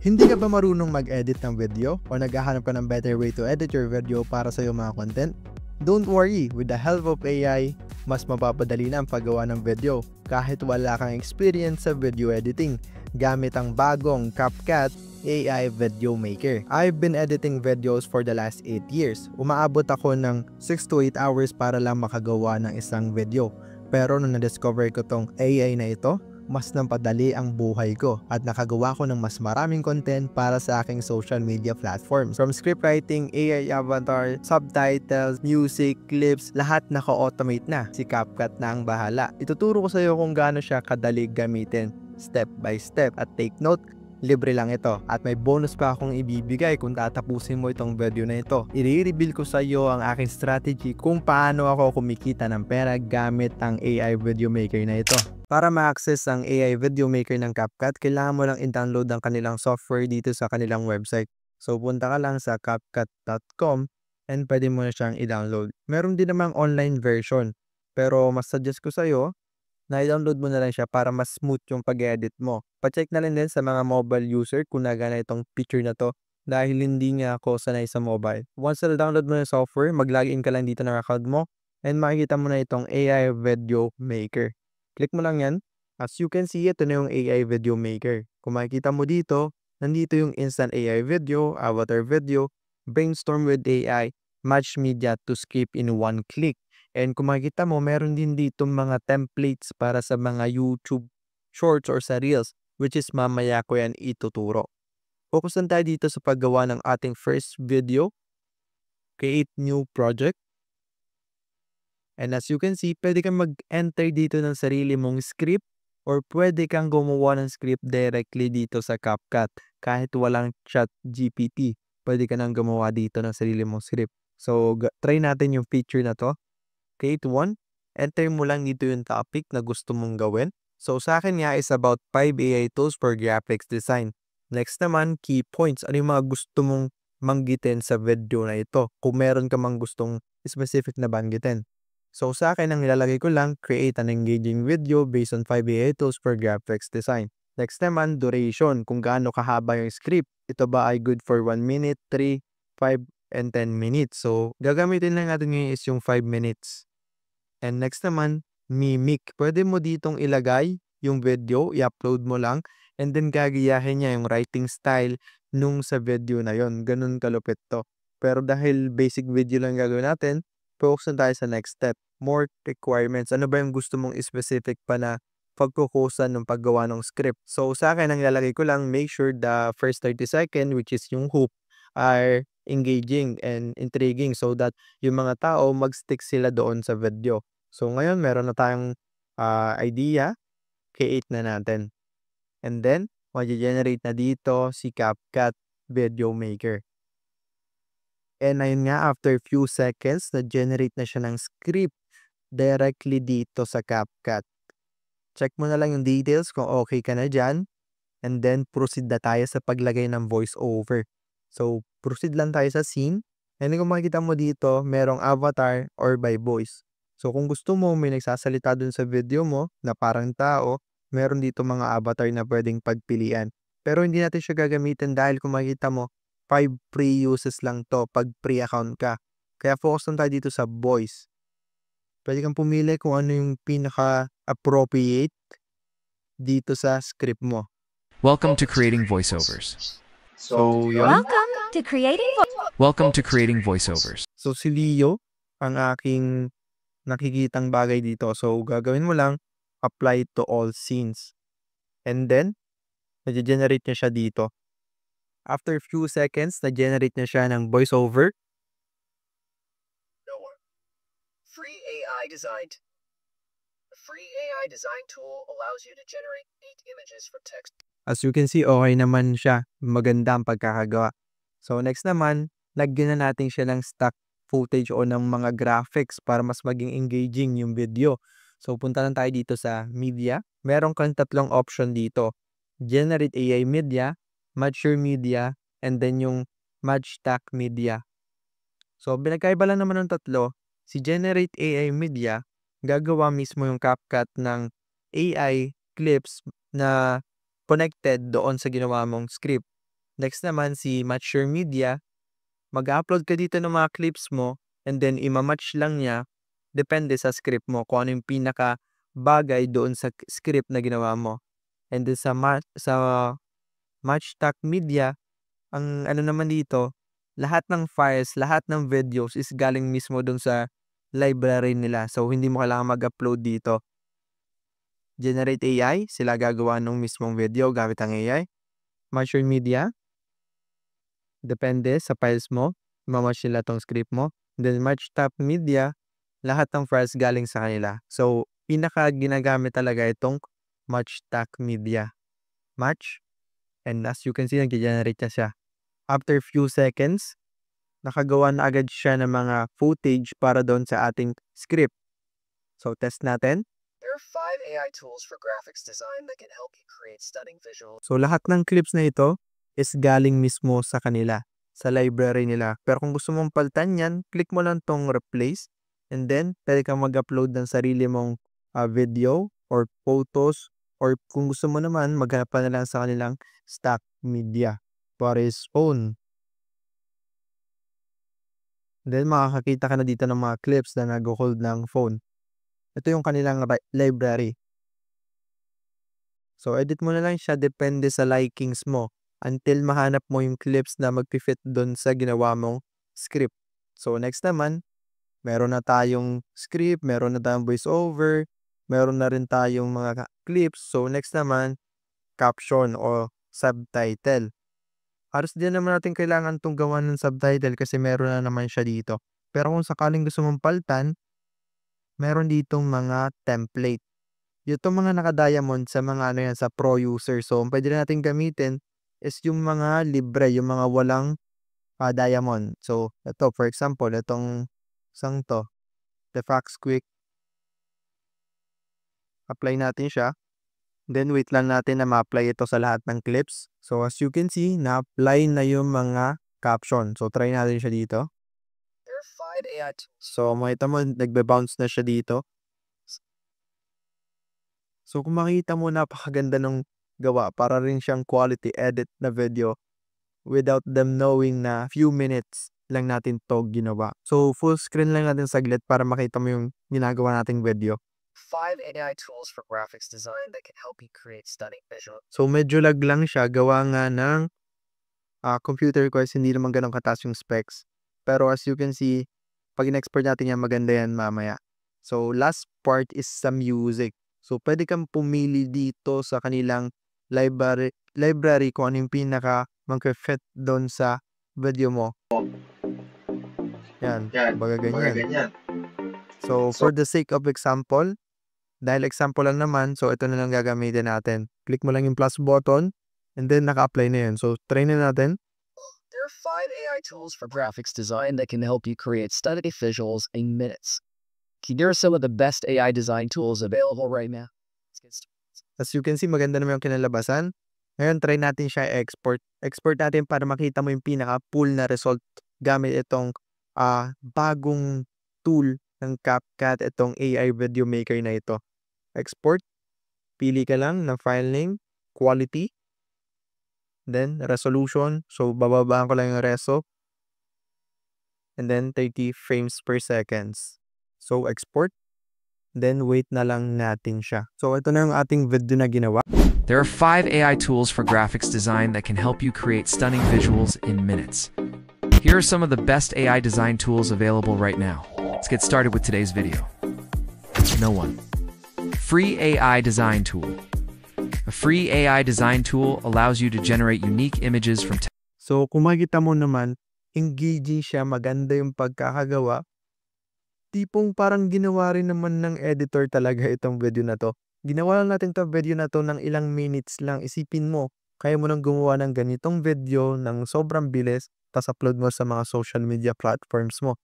Hindi ka ba marunong mag-edit ng video o naghahanap ka ng better way to edit your video para sa iyong mga content? Don't worry, with the help of AI, mas mapapadali na ang paggawa ng video kahit wala kang experience sa video editing gamit ang bagong CapCut AI Video Maker. I've been editing videos for the last 8 years. Umaabot ako ng 6 to 8 hours para lang makagawa ng isang video. Pero nung na-discover ko tong AI na ito, mas napadali ang buhay ko at nakagawa ko ng mas maraming content para sa aking social media platforms. From script writing, AI avatar, subtitles, music, clips, lahat naka-automate na. Si CapCut na ang bahala. Ituturo ko sa iyo kung gaano siya kadali gamitin step by step. At take note, libre lang ito at may bonus pa akong ibibigay kung tatapusin mo itong video na ito. I-reveal ko sa iyo ang aking strategy kung paano ako kumikita ng pera gamit ang AI Video Maker na ito. Para ma-access ang AI Video Maker ng CapCut, kailangan mo lang i-download ang kanilang software dito sa kanilang website. So punta ka lang sa CapCut.com and pwede mo na siyang i-download. Meron din namang online version, pero mas suggest ko sa iyo na i-download mo na lang siya para mas smooth yung pag-edit mo. Pa-check na rin din sa mga mobile user kung nagana itong feature na to dahil hindi nga ako sanay sa mobile. Once na download mo yung software, mag-login ka lang dito ng account mo and makikita mo na itong AI Video Maker. Click mo lang yan. As you can see, ito na yung AI Video Maker. Kung makikita mo dito, nandito yung Instant AI Video, Avatar Video, Brainstorm with AI, Match Media to Skip in one click. And kung makikita mo, meron din dito mga templates para sa mga YouTube Shorts or sa Reels, which is mamaya ko yan ituturo. Focus lang tayo dito sa paggawa ng ating first video. Create new project. And as you can see, pwede kang mag-enter dito ng sarili mong script or pwede kang gumawa ng script directly dito sa CapCut. Kahit walang ChatGPT, pwede ka nang gumawa dito ng sarili mong script. So, try natin yung feature na to. Create one. Enter mo lang dito yung topic na gusto mong gawin. So, sa akin nga is about 5 AI tools for graphics design. Next naman, key points. Ano yung mga gusto mong banggitin sa video na ito? Kung meron ka mang gustong specific na banggitin. So sa akin, ang nilalagay ko lang, create an engaging video based on 5 AI tools for graphics design. Next naman, duration, kung gaano kahaba yung script. Ito ba ay good for 1 minute, 3, 5, and 10 minutes. So gagamitin lang natin ngayon is yung 5 minutes. And next naman, mimic. Pwede mo ditong ilagay yung video, i-upload mo lang, and then gagayahin niya yung writing style nung sa video na yon. Ganun kalupit to. Pero dahil basic video lang gagawin natin, focus na tayo sa next step. More requirements. Ano ba yung gusto mong specific pa na pagkukusan ng paggawa ng script? So sa akin, ang ilalagay ko lang, make sure the first 30 seconds, which is yung hook, are engaging and intriguing so that yung mga tao mag-stick sila doon sa video. So ngayon, meron na tayong idea. Create na natin. And then, mag-generate na dito si CapCut Video Maker. And ayun nga, after few seconds, na-generate na siya ng script directly dito sa CapCut. Check mo na lang yung details kung okay ka na dyan. And then, proceed na tayo sa paglagay ng voiceover. So, proceed lang tayo sa scene. And kung makikita mo dito, merong avatar or by voice. So, kung gusto mo, may nagsasalita dun sa video mo na parang tao, meron dito mga avatar na pwedeng pagpilian. Pero hindi natin siya gagamitin dahil kung makikita mo, 5 free uses lang to pag free account ka. Kaya focus lang tayo dito sa voice. Pwede kang pumili kung ano yung pinaka-appropriate dito sa script mo. Welcome to creating voiceovers. So, yun. Welcome to creating voiceovers. So, si Leo ang aking nakikitang bagay dito. So, gagawin mo lang, apply to all scenes. And then, nag-generate niya siya dito. After few seconds, na-generate na siya ng voiceover. Free AI design. The free AI design tool allows you to generate 8 images from text. As you can see, okay naman siya. Maganda ang pagkakagawa. So next naman, lagyan na natin siya ng stock footage o ng mga graphics para mas maging engaging yung video. So punta lang tayo dito sa media. Meron kang tatlong option dito. Generate AI media, mature media, and then yung match stack media. So, binagkaiba lang naman ng tatlo. Si Generate AI Media, gagawa mismo yung CapCut ng AI clips na connected doon sa ginawa mong script. Next naman si Match Your Media, mag-upload ka dito ng mga clips mo and then ima-match lang niya depende sa script mo kung ano yung pinaka bagay doon sa script na ginawa mo. And then sa Matchstack Media, ang ano naman dito, lahat ng files, lahat ng videos is galing mismo doon sa library nila. So hindi mo kailangan mag-upload dito. Generate AI, sila gagawa ng mismong video gamit ang AI. Match Your Media, depende sa files mo, mamatch nila tong script mo. Then Matchstack Media, lahat ng files galing sa kanila. So pinaka ginagamit talaga itong Matchstack Media. Match, and as you can see, nag-generate na siya. After few seconds, nakagawa na agad siya ng mga footage para doon sa ating script. So test natin. There are 5 AI tools for graphics design that can help you create stunning visuals. So lahat ng clips na ito is galing mismo sa kanila, sa library nila. Pero kung gusto mong palitan yan, click mo lang tong replace and then pwede kang mag-upload ng sarili mong video or photos, or kung gusto mo naman, maghanap pa na lang sa kanilang stock media for its own. Then makakakita ka na dito ng mga clips na nag-hold ng phone. Ito yung kanilang library. So edit mo na lang siya depende sa likings mo until mahanap mo yung clips na mag-fit doon sa ginawa mong script. So next naman, meron na tayong script, meron na tayong voiceover, meron na rin tayong mga clips. So next naman, caption o subtitle. Halos din naman natin kailangan itong gawa ng subtitle kasi meron na naman siya dito. Pero kung sakaling gusto mong palitan, meron ditong mga template. Itong mga naka-diamond sa mga ano yan, sa pro user. So pwede na natin gamitin is yung mga libre, yung mga walang diamond. So ito for example, itong isang to, the Fax Quick. Apply natin siya. Then wait lang natin na ma-apply ito sa lahat ng clips. So as you can see, na-apply na yung mga caption. So try natin siya dito. There are 5 AI tools. So makita mo, nagbe-bounce na siya dito. So kung makita mo, napakaganda ng gawa. Para rin siyang quality edit na video without them knowing na few minutes lang natin to ginawa. So full screen lang natin saglit para makita mo yung ginagawa nating video. 5 AI tools for graphics design that can help you create stunning visuals. So medyo lag lang siya, gawa nga ng computer ko, hindi naman ganun kataas yung specs. Pero as you can see, pag in-export natin yan, maganda yan mamaya. So last part is sa music. So pwede kang pumili dito sa kanilang library kung ano yung pinaka mag-fit doon sa video mo. Yan, baga ganyan. So for the sake of example, dahil example lang naman, so ito na lang gagamitin natin. Click mo lang yung plus button and then naka-apply na yun. So try na natin. There are 5 AI tools for graphics design that can help you create stunning visuals in minutes. Here are some of the best AI design tools available right now. Let's get started. As you can see, maganda naman yung kinalabasan. Ngayon, try natin siya export. Export natin para makita mo yung pinaka-full na result gamit itong bagong tool ng CapCut, itong AI video maker na ito. Export. Pili ka lang ng file name, quality, then resolution. So, bababaan ko lang yung reso. And then 30 frames per seconds. So, export. Then, wait na lang natin siya. So, ito na yung ating video na ginawa. There are 5 AI tools for graphics design that can help you create stunning visuals in minutes. Here are some of the best AI design tools available right now. Let's get started with today's video. No one. Free AI Design Tool. A free AI design tool allows you to generate unique images from text. So, kung makikita mo naman, engaging siya, maganda yung pagkakagawa. Tipong parang ginawa rin naman ng editor talaga itong video na to. Ginawa lang natin itong video na to ng ilang minutes lang. Isipin mo, kaya mo nang gumawa ng ganitong video ng sobrang bilis, tapos upload mo sa mga social media platforms mo.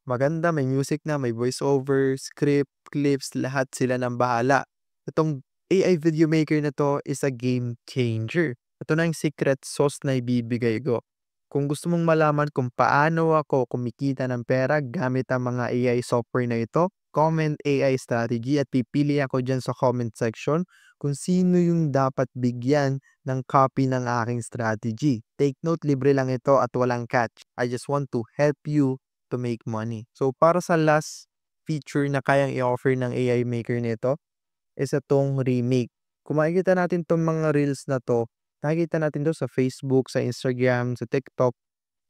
Maganda, may music na, may voiceover, script, clips, lahat sila ng bahala. Itong AI video maker na to is a game changer. Ito na yung secret sauce na ibibigay ko. Kung gusto mong malaman kung paano ako kumikita ng pera gamit ang mga AI software na ito, comment AI strategy at pipili ako dyan sa comment section kung sino yung dapat bigyan ng copy ng aking strategy. Take note, libre lang ito at walang catch. I just want to help you to make money. So para sa last feature na kayang i-offer ng AI maker nito is itong remake. Kung makikita natin itong mga reels na to, nakikita natin to sa Facebook, sa Instagram, sa TikTok,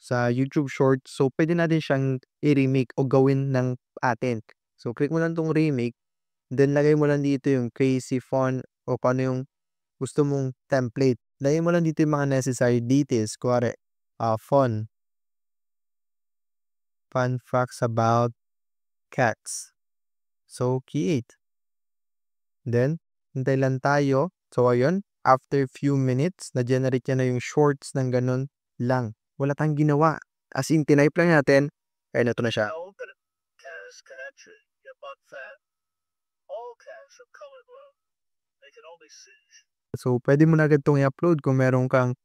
sa YouTube Shorts. So pwede natin siyang i-remake o gawin ng atin. So click mo lang itong remake, then lagay mo lang dito yung crazy font o kung ano yung gusto mong template. Lagay mo lang dito yung mga necessary details. Kuwari, fun facts about cats. So, create. Then, hintay lang tayo. So, ayun, after few minutes, na-generate niya na yung shorts ng ganun lang. Wala tayong ginawa. As in, tinype lang natin, ayun, ito na siya. So, pwede mo na agad itong i-upload kung meron kang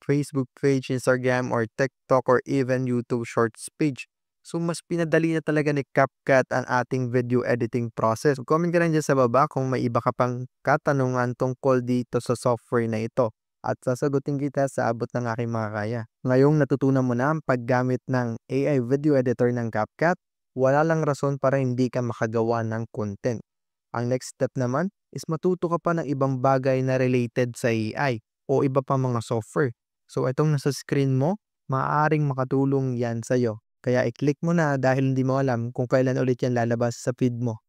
Facebook page, Instagram, or TikTok, or even YouTube Shorts page. So, mas pinadali na talaga ni CapCut ang ating video editing process. Comment ka lang dyan sa baba kung may iba ka pang katanungan tungkol dito sa software na ito. At sasagutin kita sa abot ng aking makakaya. Ngayong natutunan mo na ang paggamit ng AI video editor ng CapCut, wala lang rason para hindi ka makagawa ng content. Ang next step naman is matuto ka pa ng ibang bagay na related sa AI o iba pa mga software. So itong nasa screen mo, maaaring makatulong yan sa'yo. Kaya i-click mo na dahil hindi mo alam kung kailan ulit yan lalabas sa feed mo.